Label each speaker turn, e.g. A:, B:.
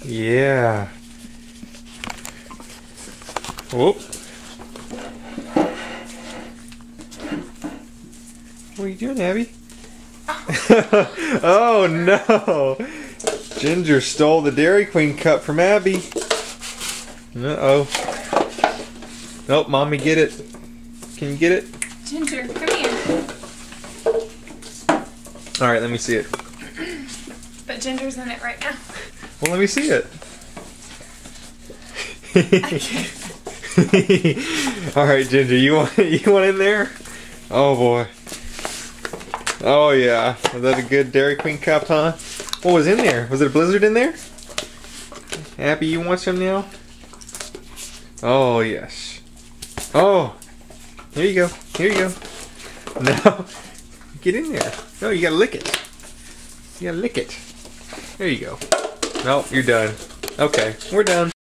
A: Yeah. Whoop. What are you doing, Abby? Oh no! Ginger stole the Dairy Queen cup from Abby. Uh-oh. Nope, Mommy, get it. Can you get it?
B: Ginger, come here.
A: Alright, let me see it.
B: But Ginger's in it right now.
A: Well, let me see it. Alright, Ginger, you want in there? Oh boy. Oh yeah. Was that a good Dairy Queen cup, huh? What was in there? Was it a Blizzard in there? Abby, you want some now? Oh yes. Oh! Here you go. Here you go. Now, get in there. No, you gotta lick it. You gotta lick it. There you go. Nope, you're done. Okay, we're done.